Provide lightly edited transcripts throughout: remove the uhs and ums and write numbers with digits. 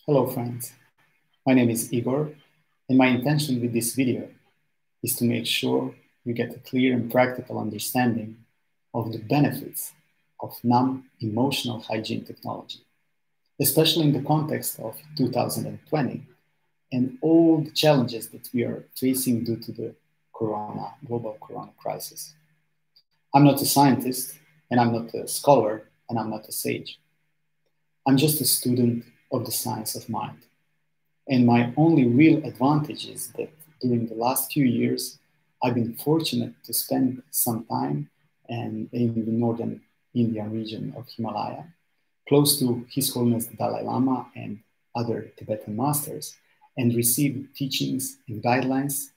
Hello friends, my name is Igor, and my intention with this video is to make sure you get a clear and practical understanding of the benefits of NAM Emotional Hygiene technology, especially in the context of 2020 and all the challenges that we are facing due to the global corona crisis. I'm not a scientist, and I'm not a scholar, and I'm not a sage. I'm just a student of the science of mind. And my only real advantage is that during the last few years, I've been fortunate to spend some time in the northern Indian region of Himalaya, close to His Holiness the Dalai Lama and other Tibetan masters, and receive teachings and guidelines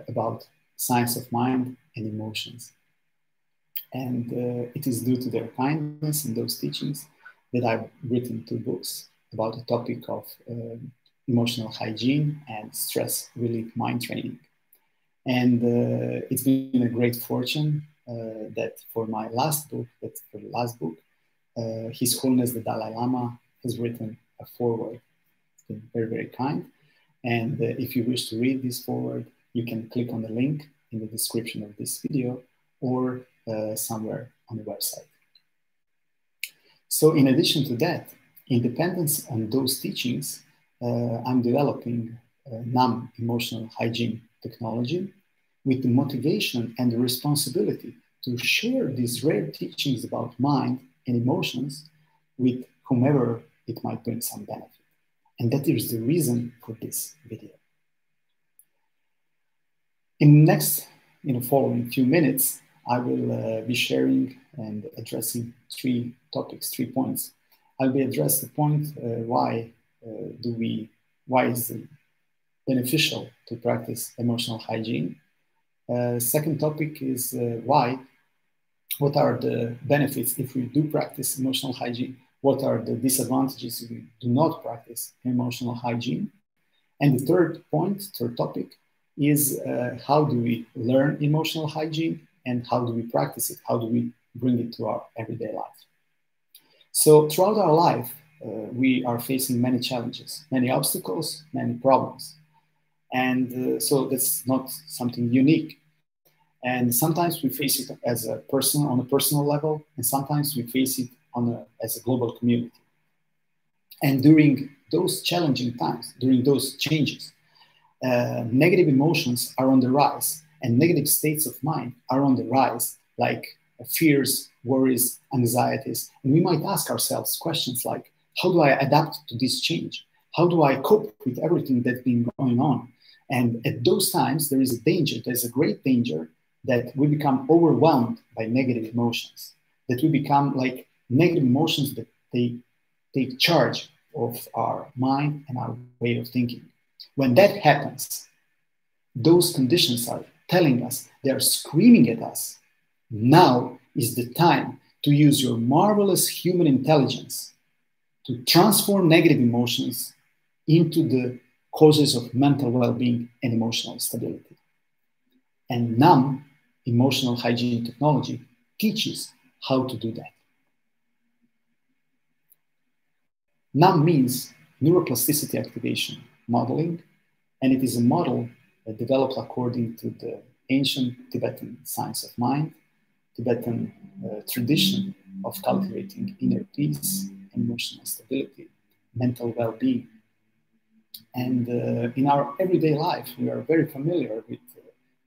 about science of mind and emotions. And it is due to their kindness and those teachings that I've written 2 books about the topic of emotional hygiene and stress relief mind training. And it's been a great fortune that for my last book, His Holiness the Dalai Lama has written a foreword. It's been very, very kind. And if you wish to read this foreword, you can click on the link in the description of this video or somewhere on the website. So in addition to that, independence on those teachings, I'm developing NAM Emotional Hygiene technology with the motivation and the responsibility to share these rare teachings about mind and emotions with whomever it might bring some benefit. And that is the reason for this video. In the next, following few minutes, I will be sharing and addressing 3 topics, 3 points. I'll be addressing the point why is it beneficial to practice emotional hygiene. Second topic is what are the benefits if we do practice emotional hygiene? What are the disadvantages if we do not practice emotional hygiene? And the third topic is how do we learn emotional hygiene and how do we practice it? How do we bring it to our everyday life? So throughout our life, we are facing many challenges, many obstacles, many problems. And so that's not something unique. And sometimes we face it as a person on a personal level, and sometimes we face it as a global community. And during those challenging times, during those changes, negative emotions are on the rise, and negative states of mind are on the rise, like fears, worries, anxieties. And we might ask ourselves questions like, how do I adapt to this change? How do I cope with everything that's been going on? And at those times, there is a danger, there's a great danger that we become overwhelmed by negative emotions, that we become like negative emotions that they take charge of our mind and our way of thinking. When that happens, those conditions are telling us, they are screaming at us, now is the time to use your marvelous human intelligence to transform negative emotions into the causes of mental well-being and emotional stability. And NAM Emotional Hygiene technology teaches how to do that. NAM means Neuroplasticity Activation Modeling, and it is a model developed according to the ancient Tibetan science of mind, Tibetan tradition of cultivating inner peace, emotional stability, mental well-being. And in our everyday life, we are very familiar with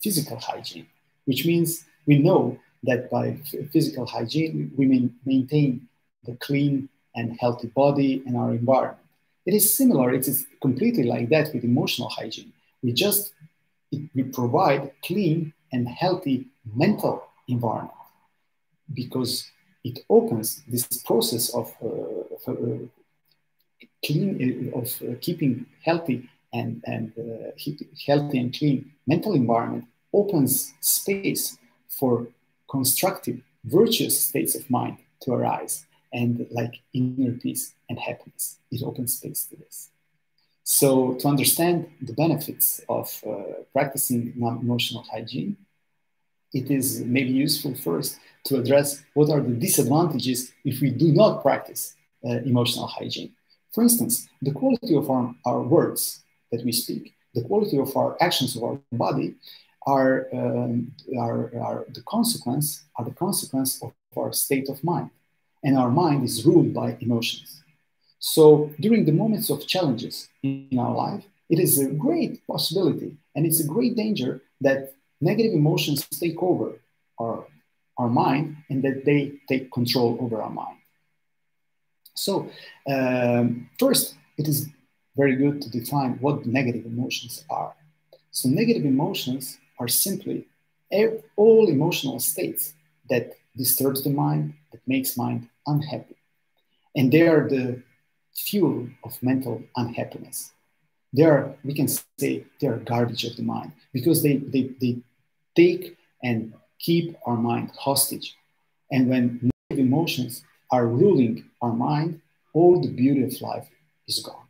physical hygiene, which means we know that by physical hygiene, we maintain the clean and healthy body and our environment. It is similar, it is completely like that with emotional hygiene. We provide clean and healthy mental environment because it opens this process of keeping healthy and clean mental environment, opens space for constructive, virtuous states of mind to arise, and like inner peace and happiness. It opens space to this. So to understand the benefits of practicing emotional hygiene, it is maybe useful first to address what are the disadvantages if we do not practice emotional hygiene. For instance, the quality of our words that we speak, the quality of our actions of our body are the consequence of our state of mind. And our mind is ruled by emotions. So during the moments of challenges in our life, it is a great possibility and it's a great danger that negative emotions take over our mind and that they take control over our mind. So first, it is very good to define what negative emotions are. So negative emotions are simply all emotional states that disturbs the mind, that makes mind unhappy. And they are the fuel of mental unhappiness. They are, we can say, they are garbage of the mind because they take and keep our mind hostage. And when negative emotions are ruling our mind, all the beauty of life is gone.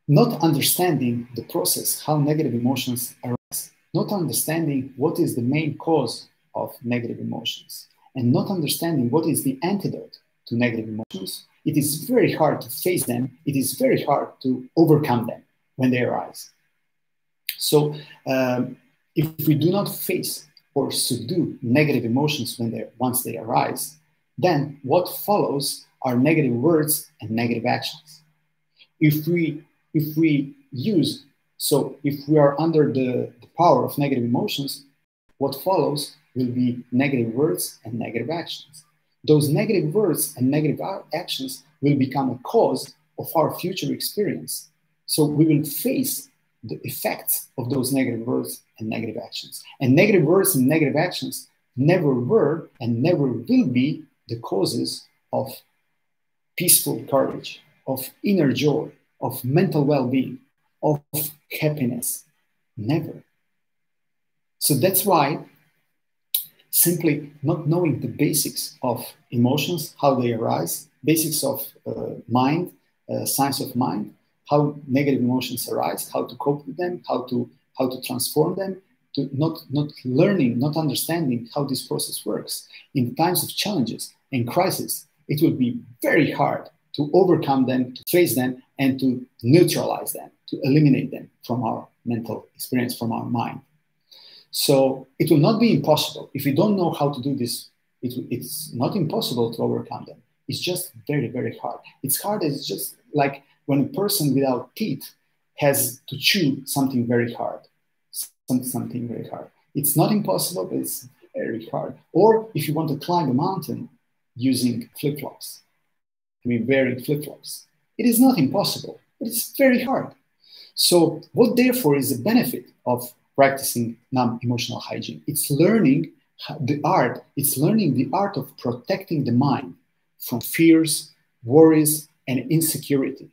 Not understanding the process, how negative emotions arise, not understanding what is the main cause of negative emotions, and not understanding what is the antidote to negative emotions, it is very hard to face them. It is very hard to overcome them when they arise. So if we do not face or subdue negative emotions once they arise, then what follows are negative words and negative actions. If we are under the power of negative emotions, what follows will be negative words and negative actions. Those negative words and negative actions will become a cause of our future experience. So we will face the effects of those negative words and negative actions. And negative words and negative actions never were and never will be the causes of peaceful courage, of inner joy, of mental well-being, of happiness. Never. So that's why simply not knowing the basics of emotions, how they arise, basics of mind, science of mind, how negative emotions arise, how to cope with them, how to transform them, to not learning, not understanding how this process works. In times of challenges and crisis, it will be very hard to overcome them, to face them, and to neutralize them, to eliminate them from our mental experience, from our mind. So it will not be impossible. If we don't know how to do this, it's not impossible to overcome them. It's just very, very hard. It's hard. It's just like when a person without teeth has to chew something very hard. Something very hard. It's not impossible, but it's very hard. Or if you want to climb a mountain using flip-flops, wearing flip-flops, it is not impossible, but it's very hard. So what therefore is the benefit of practicing NAM Emotional Hygiene? It's learning the art. It's learning the art of protecting the mind from fears, worries, and insecurity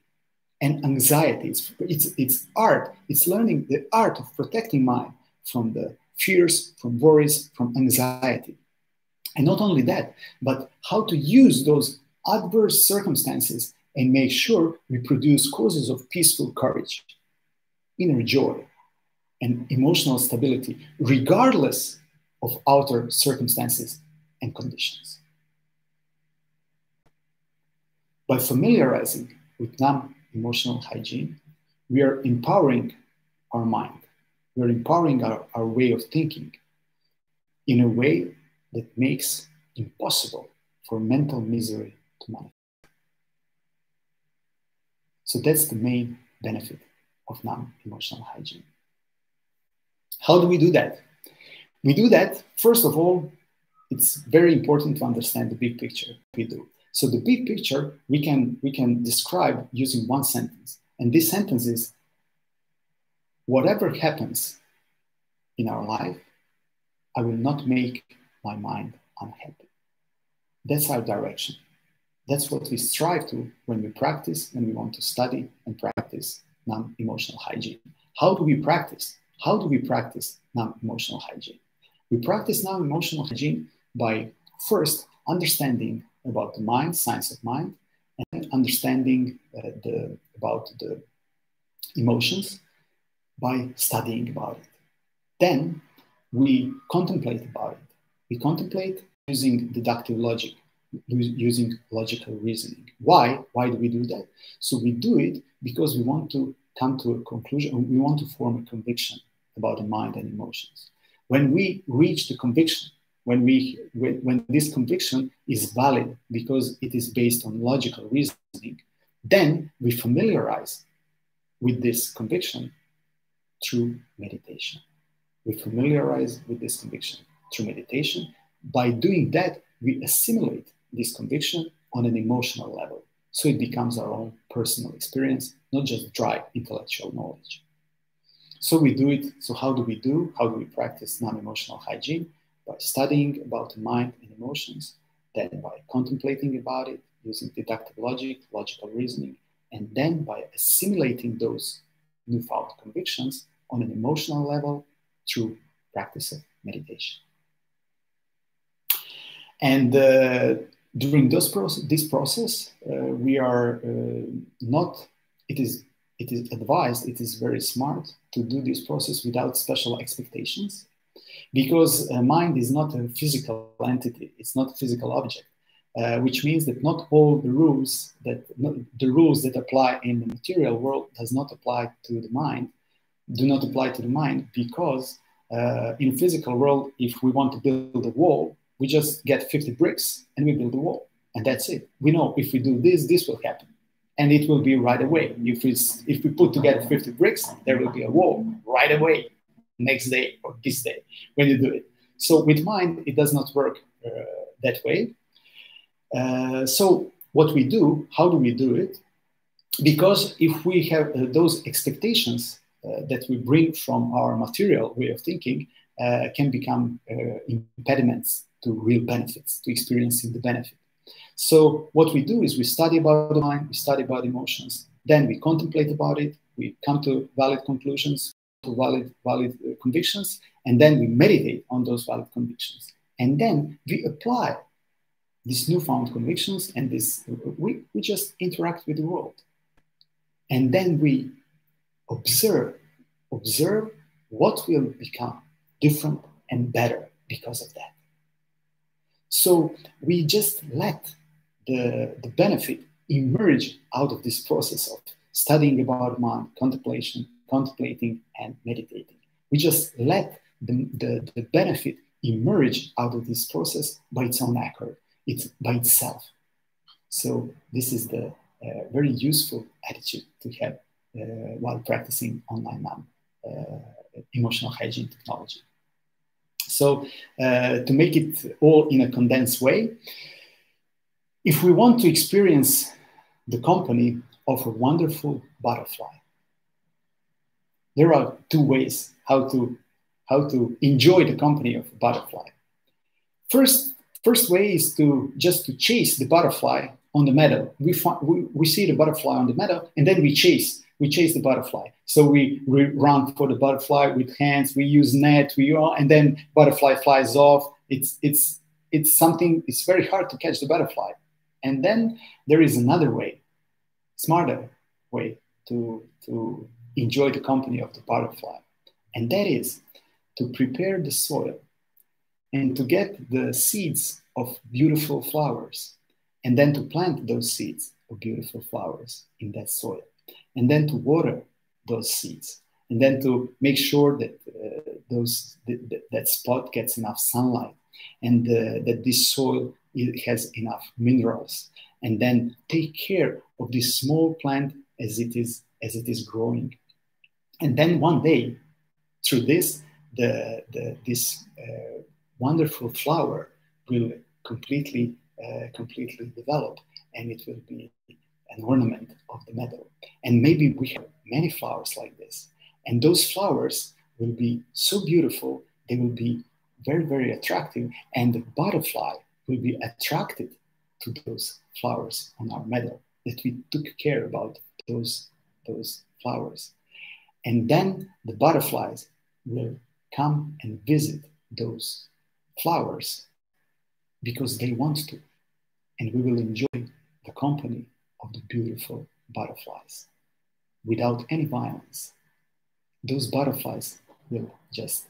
and anxiety. It's art. It's learning the art of protecting mind from the fears, from worries, from anxiety. And not only that, but how to use those adverse circumstances and make sure we produce causes of peaceful courage, inner joy, and emotional stability, regardless of outer circumstances and conditions. By familiarizing with NAM Emotional Hygiene, we are empowering our mind. We're empowering our way of thinking in a way that makes impossible for mental misery to manifest. So that's the main benefit of NAM Emotional Hygiene. How do we do that? We do that, first of all, it's very important to understand the big picture we do. So the big picture we can describe using one sentence. And this sentence is, whatever happens in our life, I will not make my mind unhappy. That's our direction. That's what we strive to when we practice, when we want to study and practice NAM Emotional Hygiene. How do we practice? How do we practice NAM Emotional Hygiene? We practice NAM Emotional Hygiene by first understanding about the mind, science of mind, and understanding about the emotions by studying about it. Then we contemplate about it. We contemplate using deductive logic. using logical reasoning. Why? Why do we do that? So we do it because we want to come to a conclusion, we want to form a conviction about the mind and emotions. When we reach the conviction, when this conviction is valid because it is based on logical reasoning, then we familiarize with this conviction through meditation. We familiarize with this conviction through meditation. By doing that, we assimilate this conviction on an emotional level. So it becomes our own personal experience, not just dry intellectual knowledge. So we do it. So how do we practice NAM Emotional Hygiene? By studying about the mind and emotions, then by contemplating about it, using deductive logic, logical reasoning, and then by assimilating those newfound convictions on an emotional level through practice of meditation. And during this process, we are not, it is advised, it is very smart to do this process without special expectations, because mind is not a physical entity, it's not a physical object, which means that not all the rules that apply in the material world does not apply to the mind, because in the physical world, if we want to build a wall, we just get 50 bricks and we build a wall, and that's it. We know if we do this, this will happen, and it will be right away. If we put together 50 bricks, there will be a wall right away, next day or this day when you do it. So with mind, it does not work that way. So what we do, how do we do it? Because if we have those expectations that we bring from our material way of thinking, can become impediments to real benefits, to experiencing the benefit. So what we do is we study about the mind, we study about emotions, then we contemplate about it, we come to valid conclusions, to valid convictions, and then we meditate on those valid convictions. And then we apply these newfound convictions, and we just interact with the world. And then we observe what will become different and better because of that. So we just let the benefit emerge out of this process of studying about mind, contemplating, and meditating. We just let the benefit emerge out of this process by its own accord. It's by itself. So this is the very useful attitude to have while practicing online NAM emotional hygiene technology. So to make it all in a condensed way, if we want to experience the company of a wonderful butterfly, there are two ways how to enjoy the company of a butterfly. First way is to chase the butterfly on the meadow. We see the butterfly on the meadow, and then we chase the butterfly. So we run for the butterfly with hands, we use net, and then butterfly flies off. It's very hard to catch the butterfly. And then there is another way, smarter way to enjoy the company of the butterfly. And that is to prepare the soil and to get the seeds of beautiful flowers, and then to plant those seeds of beautiful flowers in that soil, and then to water those seeds, and then to make sure that that spot gets enough sunlight, and that this soil has enough minerals, and then take care of this small plant as it is growing. And then one day, through this, this wonderful flower will completely develop, and it will be an ornament of the meadow. And maybe we have many flowers like this, and those flowers will be so beautiful, they will be very, very attractive, and the butterfly will be attracted to those flowers on our meadow, that we took care about those flowers. And then the butterflies will come and visit those flowers because they want to, and we will enjoy the company of the beautiful butterflies without any violence. Those butterflies will just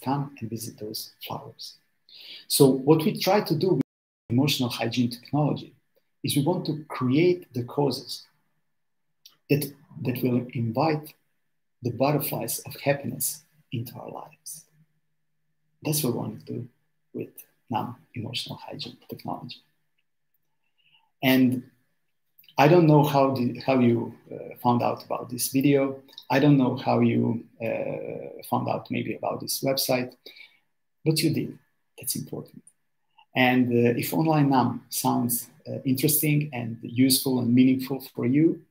come and visit those flowers. So what we try to do emotional hygiene technology is we want to create the causes that will invite the butterflies of happiness into our lives. That's what we want to do with NAM Emotional Hygiene technology. And I don't know how you found out about this video. I don't know how you found out maybe about this website, but you did. That's important. And if online NAM sounds interesting and useful and meaningful for you,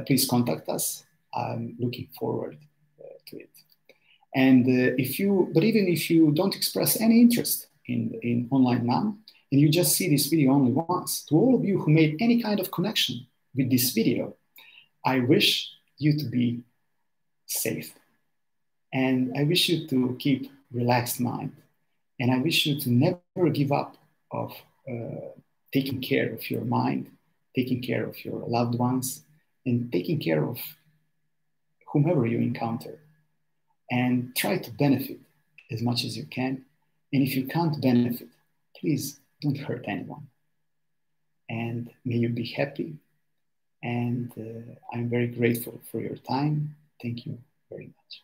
please contact us. I'm looking forward to it. And even if you don't express any interest in online NAM, and you just see this video only once, to all of you who made any kind of connection with this video, I wish you to be safe. And I wish you to keep relaxed mind. And I wish you to never give up of taking care of your mind, taking care of your loved ones, and taking care of whomever you encounter. And try to benefit as much as you can. And if you can't benefit, please don't hurt anyone. And may you be happy. And I'm very grateful for your time. Thank you very much.